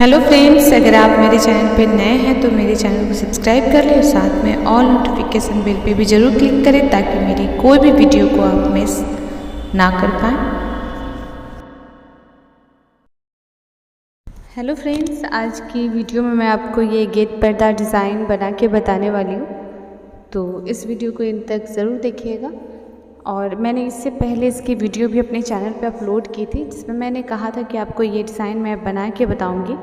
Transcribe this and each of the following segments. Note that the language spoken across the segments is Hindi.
हेलो फ्रेंड्स, अगर आप मेरे चैनल पर नए हैं तो मेरे चैनल को सब्सक्राइब कर लें और साथ में ऑल नोटिफिकेशन बेल पे भी ज़रूर क्लिक करें ताकि मेरी कोई भी वीडियो को आप मिस ना कर पाएँ। हेलो फ्रेंड्स, आज की वीडियो में मैं आपको ये गेट पर्दा डिज़ाइन बना के बताने वाली हूँ, तो इस वीडियो को इन तक ज़रूर देखिएगा। और मैंने इससे पहले इसकी वीडियो भी अपने चैनल पे अपलोड की थी जिसमें मैंने कहा था कि आपको ये डिज़ाइन मैं बना के बताऊँगी।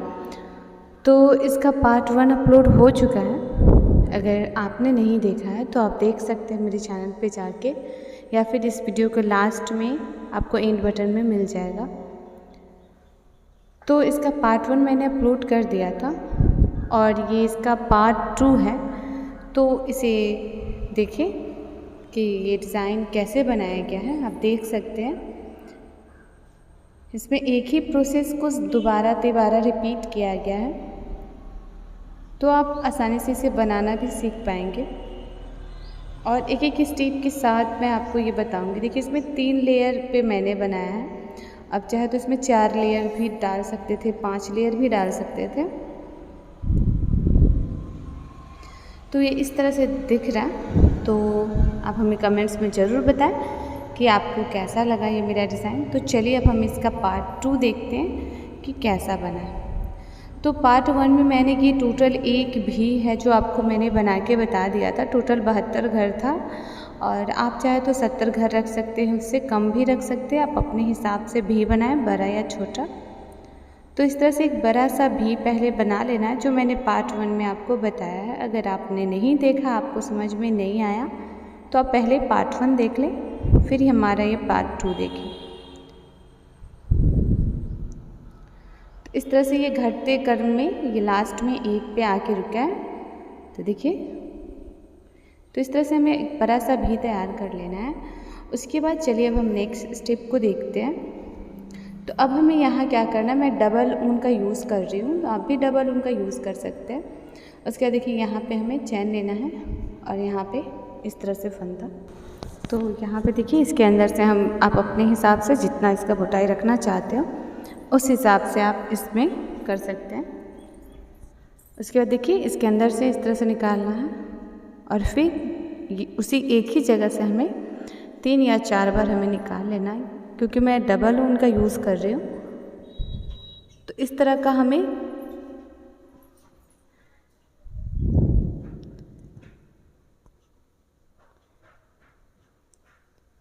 तो इसका पार्ट 1 अपलोड हो चुका है। अगर आपने नहीं देखा है तो आप देख सकते हैं मेरे चैनल पे जाके, या फिर इस वीडियो के लास्ट में आपको एंड बटन में मिल जाएगा। तो इसका पार्ट 1 मैंने अपलोड कर दिया था और ये इसका पार्ट 2 है। तो इसे देखिए कि ये डिज़ाइन कैसे बनाया गया है। आप देख सकते हैं इसमें एक ही प्रोसेस को दोबारा तिबारा रिपीट किया गया है, तो आप आसानी से इसे बनाना भी सीख पाएंगे। और एक एक स्टेप के साथ मैं आपको ये बताऊंगी। देखिए, इसमें 3 लेयर पे मैंने बनाया है। अब चाहे तो इसमें 4 लेयर भी डाल सकते थे, 5 लेयर भी डाल सकते थे। तो ये इस तरह से दिख रहा है। तो आप हमें कमेंट्स में ज़रूर बताएं कि आपको कैसा लगा ये मेरा डिज़ाइन। तो चलिए अब हम इसका पार्ट 2 देखते हैं कि कैसा बना है। तो पार्ट 1 में मैंने ये टोटल एक भी है जो आपको मैंने बना के बता दिया था। टोटल 72 घर था और आप चाहे तो 70 घर रख सकते हैं, उससे कम भी रख सकते हैं। आप अपने हिसाब से भी बनाएं, बड़ा या छोटा। तो इस तरह से एक बड़ा सा भी पहले बना लेना है जो मैंने पार्ट 1 में आपको बताया है। अगर आपने नहीं देखा, आपको समझ में नहीं आया, तो आप पहले पार्ट 1 देख लें, फिर हमारा ये पार्ट 2 देखें। इस तरह से ये घटते क्रम में ये लास्ट में एक पे आके रुका है। तो देखिए, तो इस तरह से हमें एक बड़ा सा भी तैयार कर लेना है। उसके बाद चलिए अब हम नेक्स्ट स्टेप को देखते हैं। तो अब हमें यहाँ क्या करना है, मैं डबल ऊन का यूज़ कर रही हूँ, तो आप भी डबल ऊन का यूज़ कर सकते हैं। उसके बाद देखिए यहाँ पे हमें चैन लेना है और यहाँ पे इस तरह से फंदा। तो यहाँ पे देखिए इसके अंदर से आप अपने हिसाब से जितना इसका मोटाई रखना चाहते हो उस हिसाब से आप इसमें कर सकते हैं। उसके बाद देखिए इसके अंदर से इस तरह से निकालना है और फिर उसी एक ही जगह से हमें 3 या 4 बार हमें निकाल लेना है। क्योंकि मैं डबल ऊन का यूज़ कर रही हूँ, तो इस तरह का हमें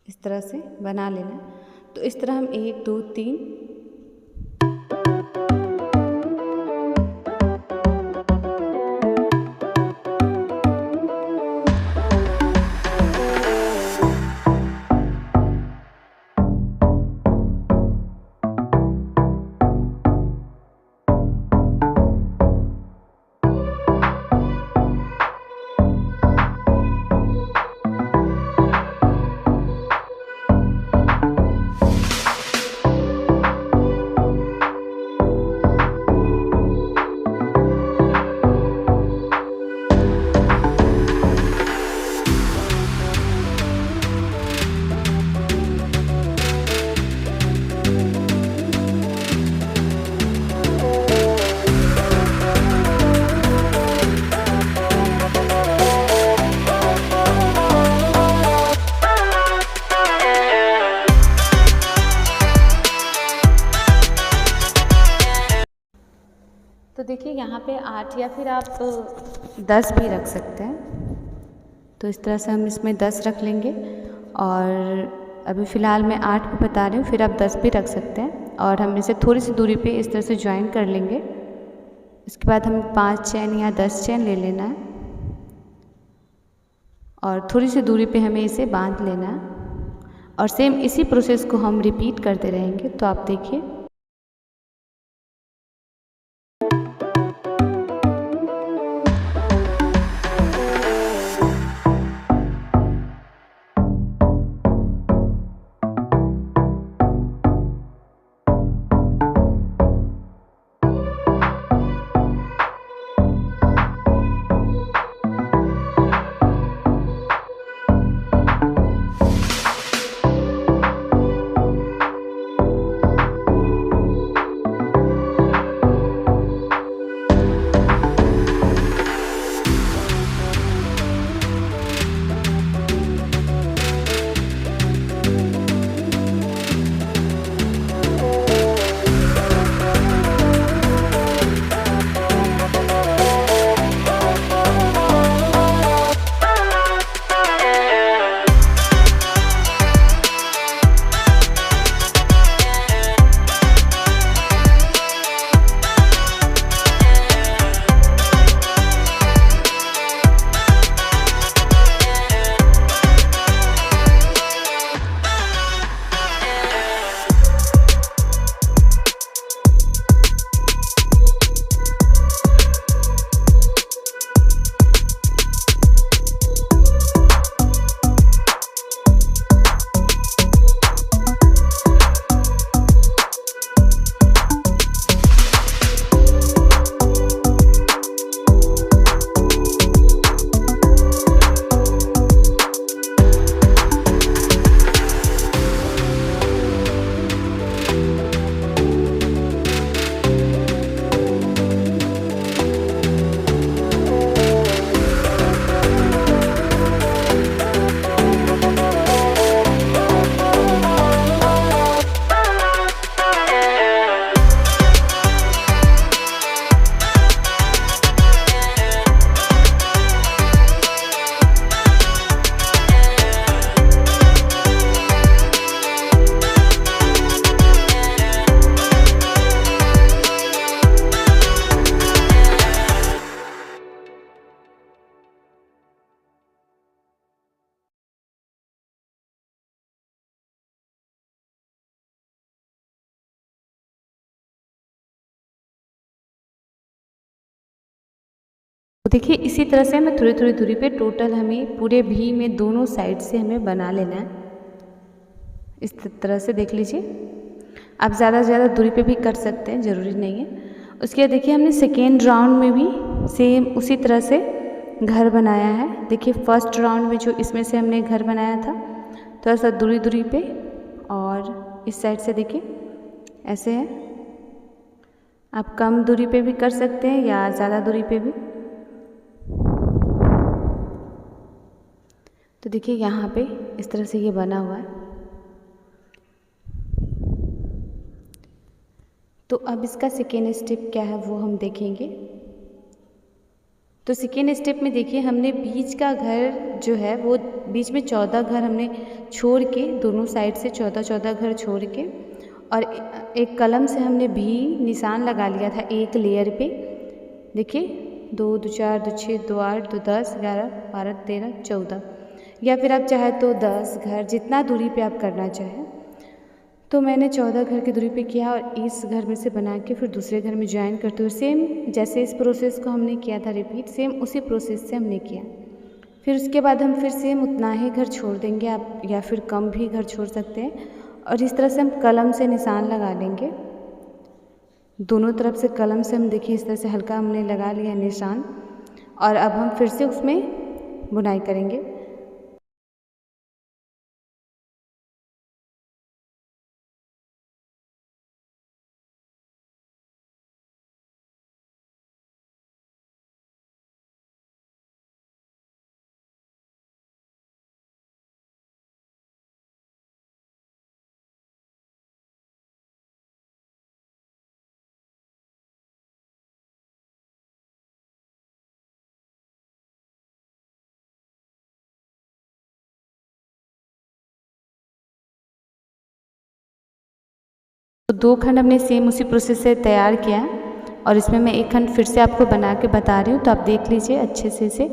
इस तरह से बना लेना है। तो इस तरह हम 1 2 3 तो देखिए यहाँ पे 8 या फिर आप 10 भी रख सकते हैं। तो इस तरह से हम इसमें 10 रख लेंगे और अभी फ़िलहाल मैं 8 पे बता रही हूँ, फिर आप 10 भी रख सकते हैं। और हम इसे थोड़ी सी दूरी पे इस तरह से ज्वाइन कर लेंगे। इसके बाद हमें 5 चैन या 10 चैन ले लेना है और थोड़ी सी दूरी पे हमें इसे बांध लेना है। और सेम इसी प्रोसेस को हम रिपीट करते रहेंगे। तो आप देखिए, तो देखिए इसी तरह से हमें थोड़ी थोड़ी दूरी पे टोटल हमें पूरे भी में दोनों साइड से हमें बना लेना है। इस तरह से देख लीजिए, आप ज़्यादा से ज़्यादा दूरी पे भी कर सकते हैं, ज़रूरी नहीं है। उसके बाद देखिए हमने सेकेंड राउंड में भी सेम उसी तरह से घर बनाया है। देखिए फर्स्ट राउंड में जो इसमें से हमने घर बनाया था थोड़ा सा दूरी दूरी पे, और इस साइड से देखिए ऐसे है। आप कम दूरी पे भी कर सकते हैं या ज़्यादा दूरी पे भी। तो देखिए यहाँ पे इस तरह से ये बना हुआ है। तो अब इसका सेकेंड स्टेप क्या है वो हम देखेंगे। तो सेकेंड स्टेप में देखिए हमने बीच का घर जो है वो बीच में 14 घर हमने छोड़ के, दोनों साइड से 14 घर छोड़ के, और एक कलम से हमने भी निशान लगा लिया था एक लेयर पे। देखिए 2 2 4 2 6 2 8 2 10 11 12 13 14, या फिर आप चाहे तो 10 घर, जितना दूरी पे आप करना चाहें। तो मैंने 14 घर की दूरी पे किया और इस घर में से बना के फिर दूसरे घर में ज्वाइन करते हुए सेम जैसे इस प्रोसेस को हमने किया था रिपीट, सेम उसी प्रोसेस से हमने किया। फिर उसके बाद हम फिर सेम उतना ही घर छोड़ देंगे, आप या फिर कम भी घर छोड़ सकते हैं। और इस तरह से हम कलम से निशान लगा लेंगे दोनों तरफ से। कलम से हम देखिए इस तरह से हल्का हमने लगा लिया निशान, और अब हम फिर से उसमें बुनाई करेंगे। तो 2 खंड हमने सेम उसी प्रोसेस से तैयार किया, और इसमें मैं एक खंड फिर से आपको बना के बता रही हूँ, तो आप देख लीजिए अच्छे से इसे।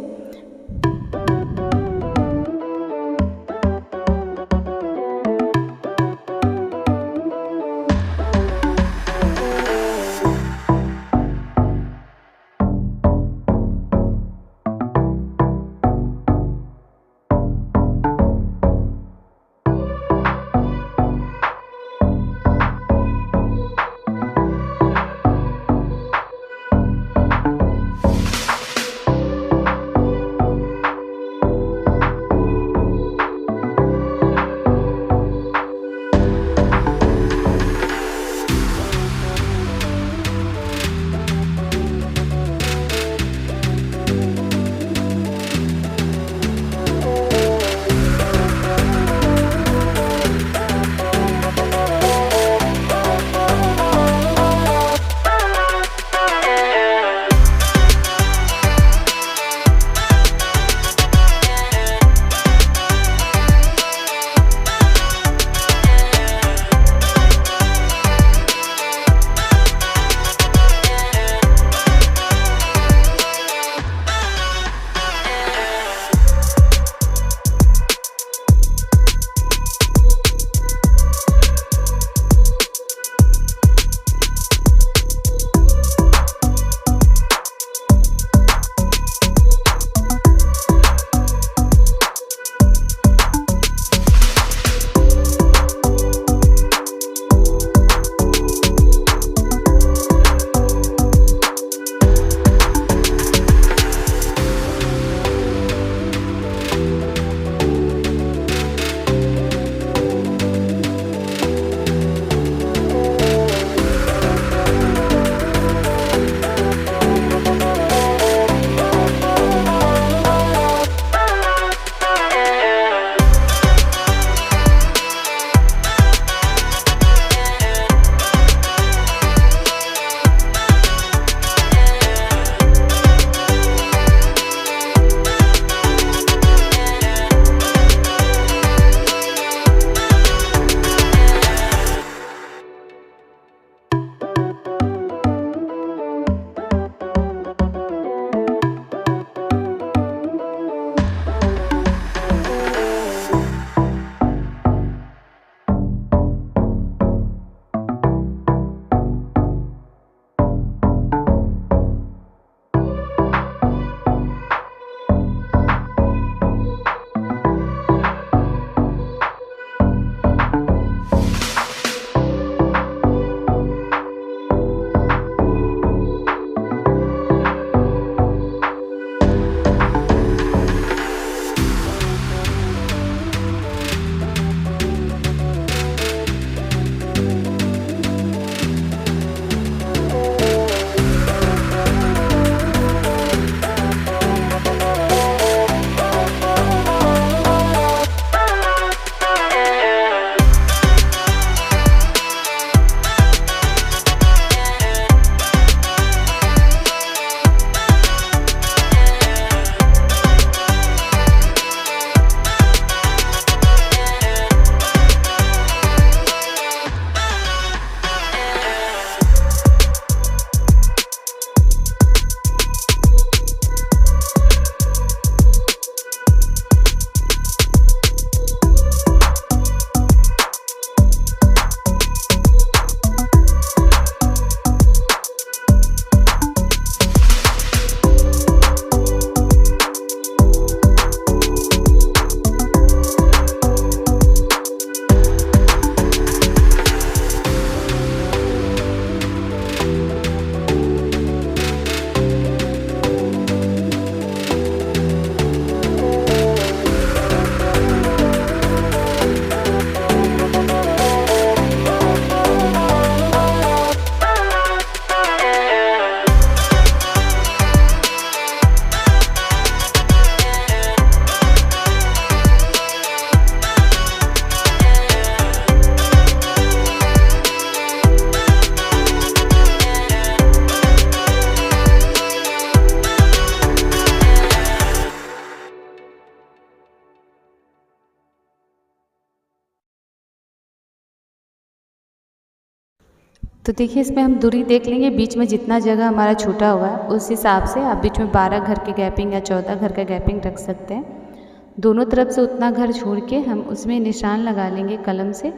तो देखिए इसमें हम दूरी देख लेंगे, बीच में जितना जगह हमारा छूटा हुआ है उस हिसाब से आप बीच में 12 घर के गैपिंग या 14 घर का गैपिंग रख सकते हैं। दोनों तरफ से उतना घर छोड़ के हम उसमें निशान लगा लेंगे कलम से,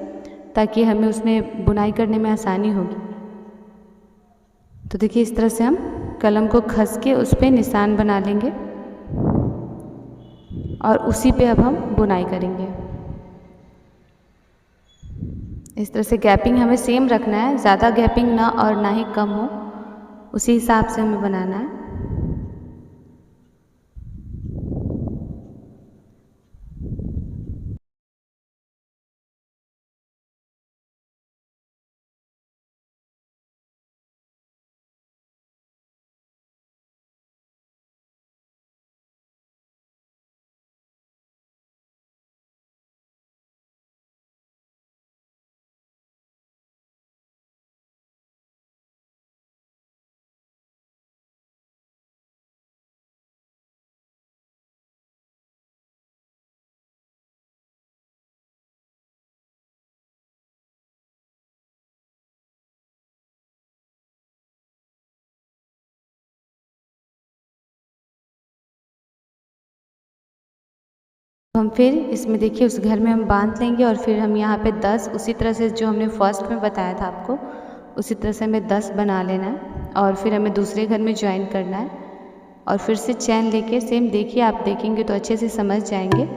ताकि हमें उसमें बुनाई करने में आसानी होगी। तो देखिए इस तरह से हम कलम को खस के उस पर निशान बना लेंगे और उसी पे अब हम बुनाई करेंगे। इस तरह से गैपिंग हमें सेम रखना है, ज़्यादा गैपिंग ना और ना ही कम हो, उसी हिसाब से हमें बनाना है। हम फिर इसमें देखिए उस घर में हम बांध लेंगे और फिर हम यहाँ पे 10 उसी तरह से जो हमने फर्स्ट में बताया था आपको, उसी तरह से हमें 10 बना लेना है और फिर हमें दूसरे घर में ज्वाइन करना है और फिर से चैन लेके सेम देखिए, आप देखेंगे तो अच्छे से समझ जाएंगे।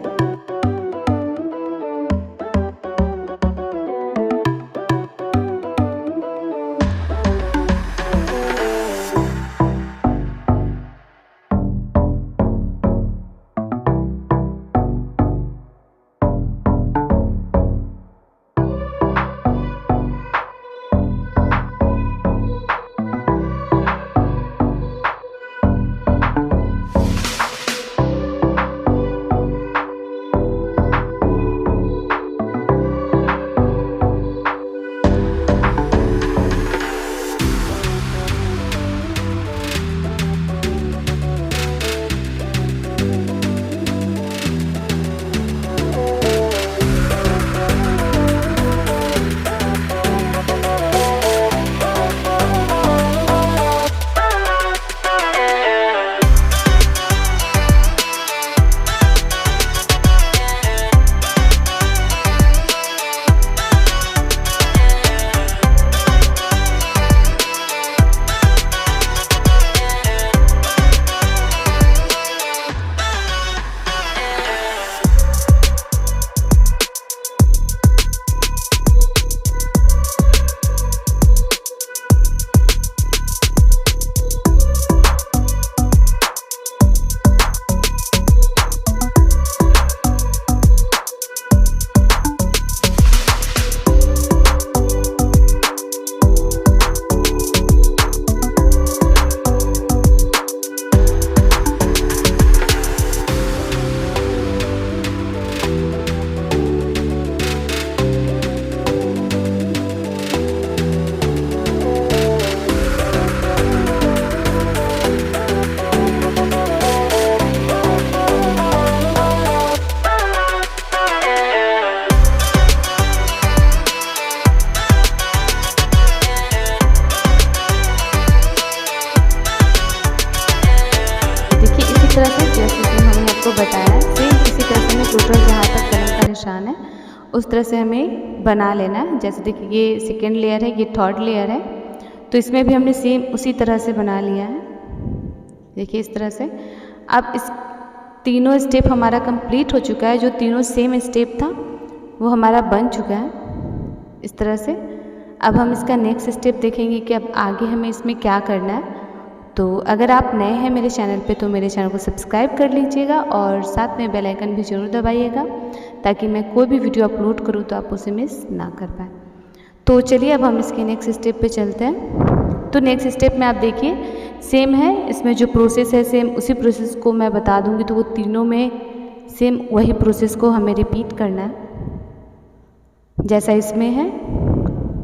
तरह से जैसे कि हमने आपको बताया सेम इसी तरह से हमें टोटल जहाँ तक कलम का निशान है उस तरह से हमें बना लेना है। जैसे देखिए ये सेकेंड लेयर है, ये थर्ड लेयर है, तो इसमें भी हमने सेम उसी तरह से बना लिया है। देखिए इस तरह से अब इस तीनों स्टेप हमारा कंप्लीट हो चुका है। जो तीनों सेम स्टेप था वो हमारा बन चुका है इस तरह से। अब हम इसका नेक्स्ट स्टेप देखेंगे कि अब आगे हमें इसमें क्या करना है। तो अगर आप नए हैं मेरे चैनल पे तो मेरे चैनल को सब्सक्राइब कर लीजिएगा और साथ में बेल आइकन भी ज़रूर दबाइएगा ताकि मैं कोई भी वीडियो अपलोड करूँ तो आप उसे मिस ना कर पाएँ। तो चलिए अब हम इसके नेक्स्ट स्टेप पे चलते हैं। तो नेक्स्ट स्टेप में आप देखिए सेम है, इसमें जो प्रोसेस है सेम उसी प्रोसेस को मैं बता दूँगी। तो वो तीनों में सेम वही प्रोसेस को हमें रिपीट करना है जैसा इसमें है,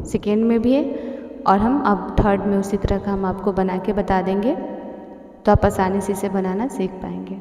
सेकेंड में भी है और हम अब थर्ड में उसी तरह का हम आपको बना के बता देंगे तो आप आसानी से इसे बनाना सीख पाएंगे।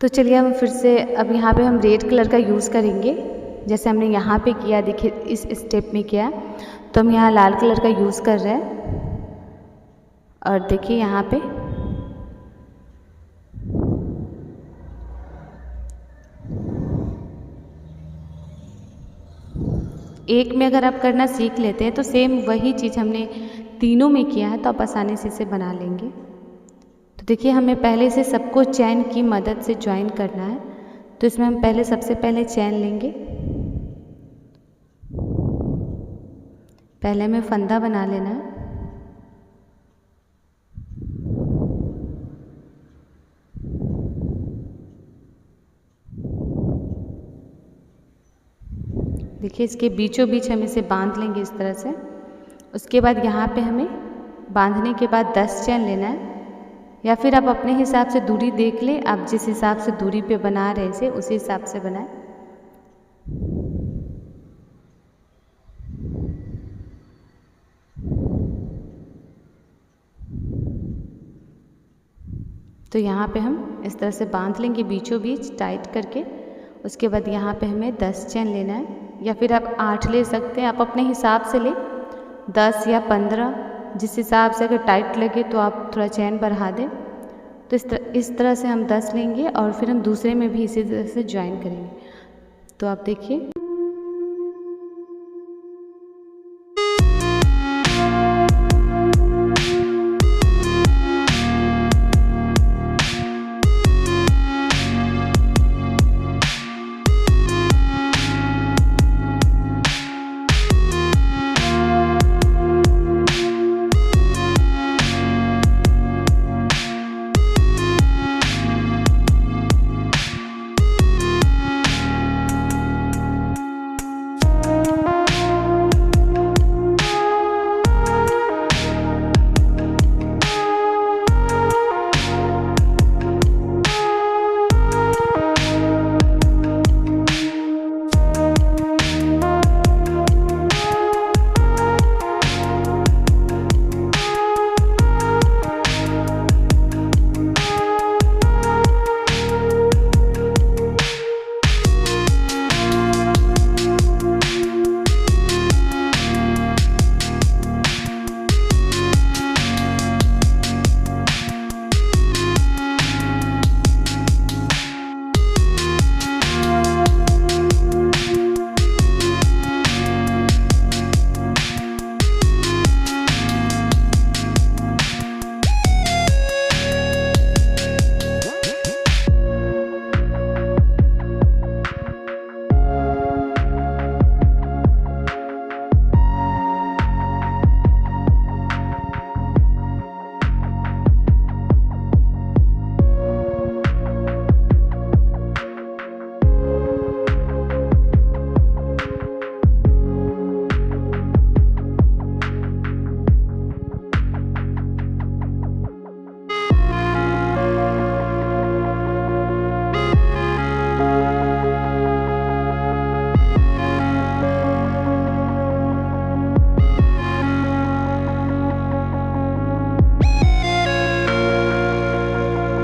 तो चलिए हम फिर से अब यहाँ पे हम रेड कलर का यूज़ करेंगे, जैसे हमने यहाँ पे किया, देखिए इस स्टेप में किया, तो हम यहाँ लाल कलर का यूज़ कर रहे हैं। और देखिए यहाँ पे एक में अगर आप करना सीख लेते हैं तो सेम वही चीज़ हमने तीनों में किया है, तो आप आसानी से इसे बना लेंगे। तो देखिए हमें पहले से सबको चैन की मदद से ज्वाइन करना है, तो इसमें हम पहले सबसे पहले चैन लेंगे। पहले हमें फंदा बना लेना है। देखिए इसके बीचों बीच हम इसे बांध लेंगे इस तरह से। उसके बाद यहाँ पे हमें बांधने के बाद 10 चैन लेना है, या फिर आप अपने हिसाब से दूरी देख लें, आप जिस हिसाब से दूरी पे बना रहे इसे उसी हिसाब से बनाएं। तो यहाँ पे हम इस तरह से बांध लेंगे बीचों बीच टाइट करके। उसके बाद यहाँ पे हमें 10 चैन लेना है, या फिर आप 8 ले सकते हैं, आप अपने हिसाब से लें, 10 या 15, जिस हिसाब से अगर टाइट लगे तो आप थोड़ा चैन बढ़ा दें। तो इस तरह से हम 10 लेंगे और फिर हम दूसरे में भी इसी तरह से ज्वाइन करेंगे। तो आप देखिए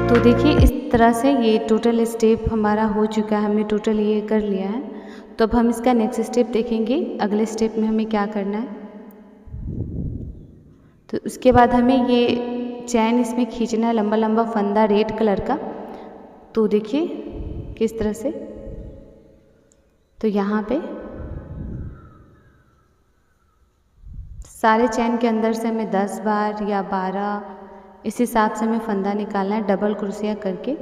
तो देखिए इस तरह से ये टोटल स्टेप हमारा हो चुका है, हमने टोटल ये कर लिया है। तो अब हम इसका नेक्स्ट स्टेप देखेंगे, अगले स्टेप में हमें क्या करना है। तो उसके बाद हमें ये चैन इसमें खींचना है, लंबा लंबा फंदा रेड कलर का। तो देखिए किस तरह से, तो यहाँ पे सारे चैन के अंदर से हमें 10 बार या 12 इस हिसाब से हमें फंदा निकालना है, डबल क्रोशिया करके।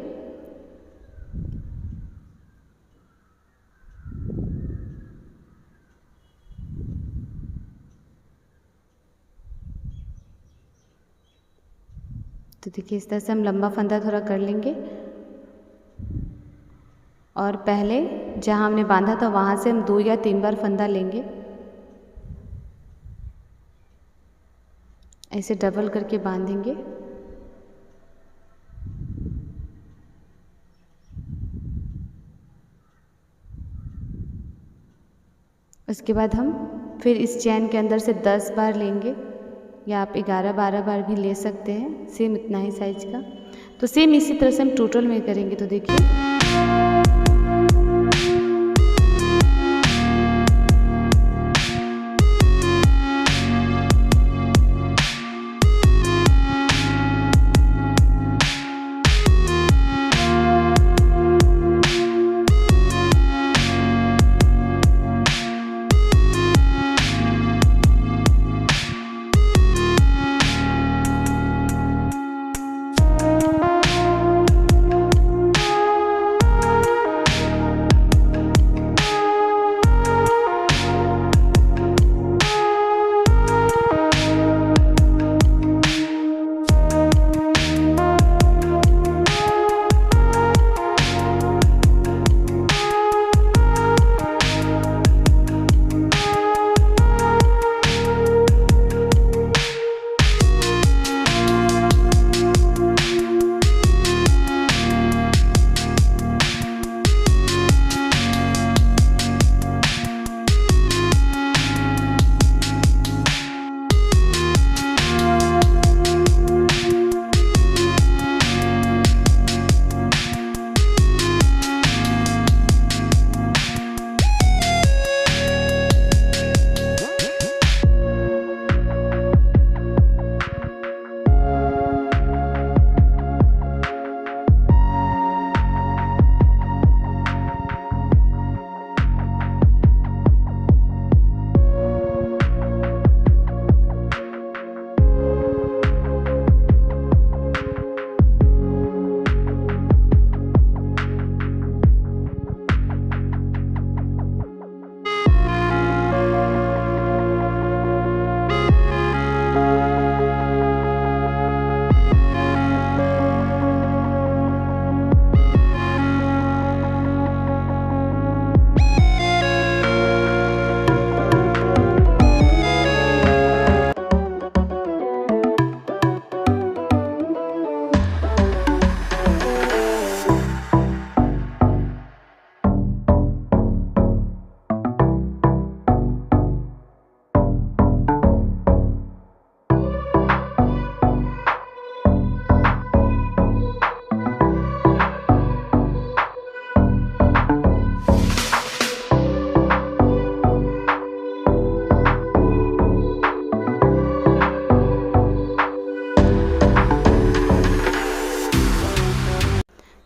तो देखिए इस तरह से हम लंबा फंदा थोड़ा कर लेंगे, और पहले जहाँ हमने बांधा था वहाँ से हम 2 या 3 बार फंदा लेंगे, ऐसे डबल करके बांधेंगे। उसके बाद हम फिर इस चैन के अंदर से 10 बार लेंगे, या आप 11-12 बार भी ले सकते हैं, सेम इतना ही साइज का। तो सेम इसी तरह से हम टोटल में करेंगे। तो देखिए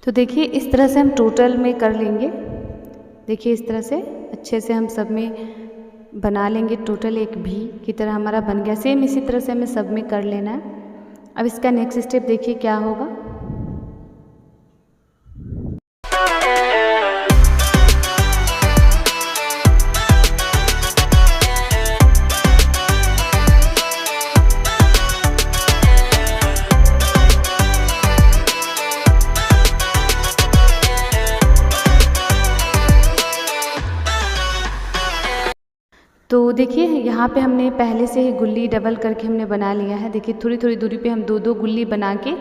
तो देखिए इस तरह से हम टोटल में कर लेंगे। देखिए इस तरह से अच्छे से हम सब में बना लेंगे। टोटल एक भी की तरह हमारा बन गया। सेम इसी तरह से हमें सब में कर लेना है। अब इसका नेक्स्ट स्टेप देखिए क्या होगा। तो देखिए यहाँ पे हमने पहले से ही गुल्ली डबल करके हमने बना लिया है। देखिए थोड़ी थोड़ी दूरी पे हम दो दो गुल्ली बना के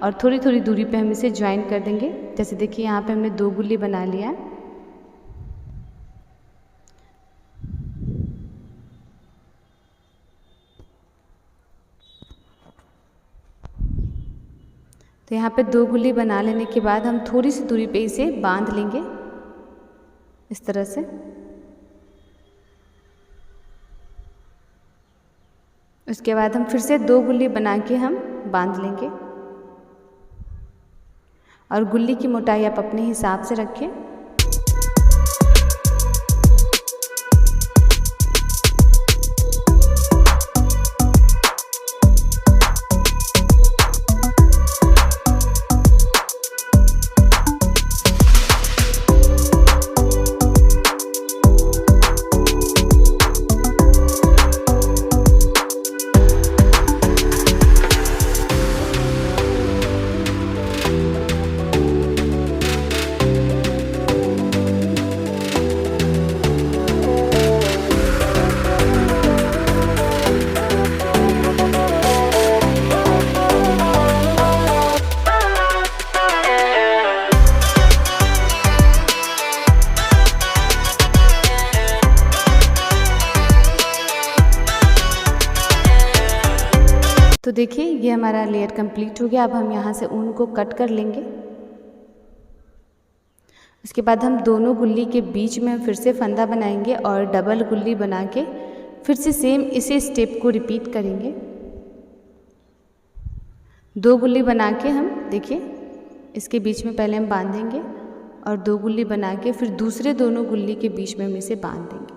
और थोड़ी थोड़ी दूरी पे हम इसे ज्वाइन कर देंगे। जैसे देखिए यहाँ पे हमने दो गुल्ली बना लिया है। तो यहाँ पे दो गुल्ली बना लेने के बाद हम थोड़ी सी दूरी पे इसे बांध लेंगे इस तरह से। उसके बाद हम फिर से दो गुल्ली बना के हम बांध लेंगे और गुल्ली की मोटाई आप अपने हिसाब से रखें। तो देखिए ये हमारा लेयर कंप्लीट हो गया। अब हम यहाँ से ऊन को कट कर लेंगे। उसके बाद हम दोनों गुल्ली के बीच में फिर से फंदा बनाएंगे और डबल गुल्ली बना के फिर से सेम इसी स्टेप को रिपीट करेंगे। 2 गुल्ली बना के हम देखिए इसके बीच में पहले हम बांधेंगे और 2 गुल्ली बना के फिर दूसरे दोनों गुल्ली के बीच में हम इसे बांध देंगे।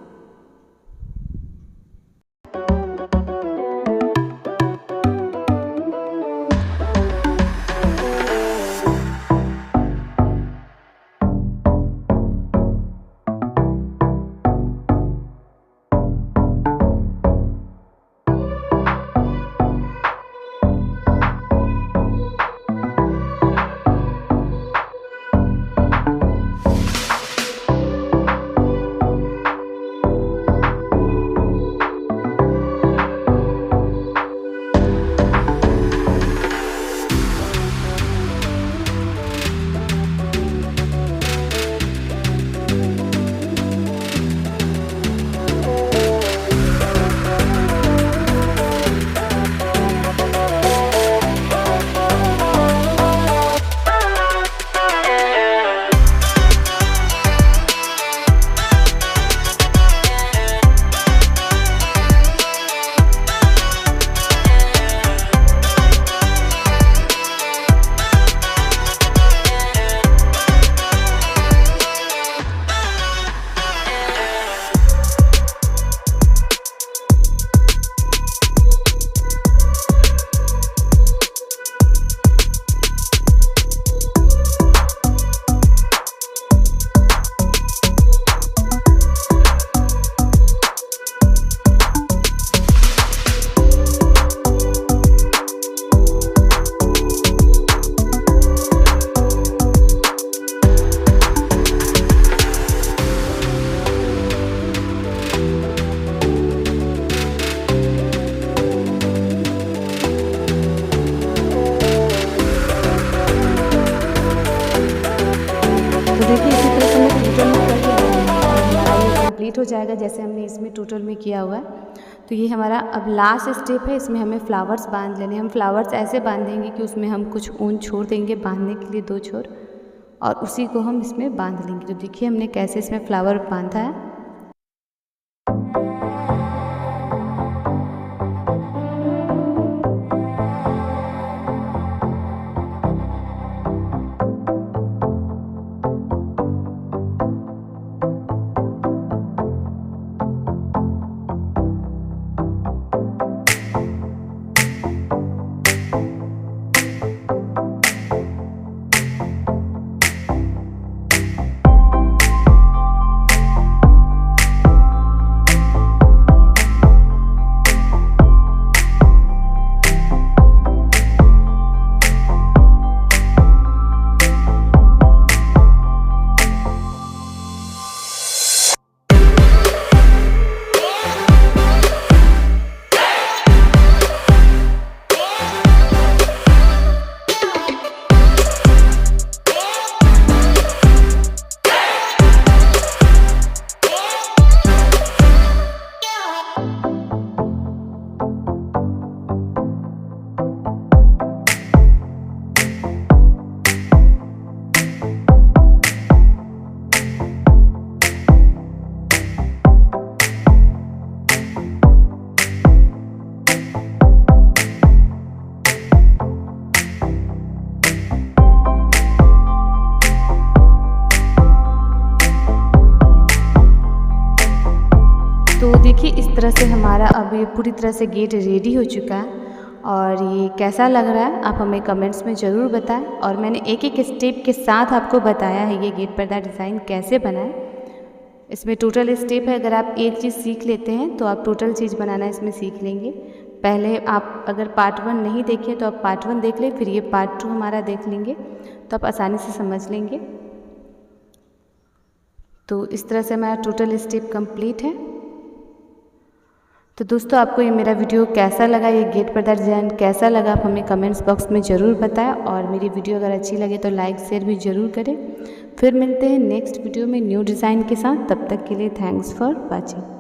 कंप्लीट हो जाएगा जैसे हमने इसमें टोटल में किया हुआ है। तो ये हमारा अब लास्ट स्टेप है, इसमें हमें फ्लावर्स बांध लेने। हम फ्लावर्स ऐसे बांधेंगे कि उसमें हम कुछ ऊन छोड़ देंगे बांधने के लिए 2 छोर, और उसी को हम इसमें बांध लेंगे। तो देखिए हमने कैसे इसमें फ्लावर बांधा है। तो देखिए इस तरह से हमारा अब ये पूरी तरह से गेट रेडी हो चुका है। और ये कैसा लग रहा है आप हमें कमेंट्स में ज़रूर बताएं। और मैंने एक एक स्टेप के साथ आपको बताया है ये गेट पर्दा डिज़ाइन कैसे बनाएं। इसमें टोटल स्टेप है, अगर आप एक चीज़ सीख लेते हैं तो आप टोटल चीज़ बनाना इसमें सीख लेंगे। पहले आप अगर पार्ट 1 नहीं देखे तो आप पार्ट 1 देख लें, फिर ये पार्ट 2 हमारा देख लेंगे तो आप आसानी से समझ लेंगे। तो इस तरह से हमारा टोटल स्टेप कंप्लीट है। तो दोस्तों आपको ये मेरा वीडियो कैसा लगा, ये गेट पर्दा डिज़ाइन कैसा लगा, आप हमें कमेंट्स बॉक्स में ज़रूर बताएं। और मेरी वीडियो अगर अच्छी लगे तो लाइक शेयर भी ज़रूर करें। फिर मिलते हैं नेक्स्ट वीडियो में न्यू डिज़ाइन के साथ। तब तक के लिए थैंक्स फॉर वॉचिंग।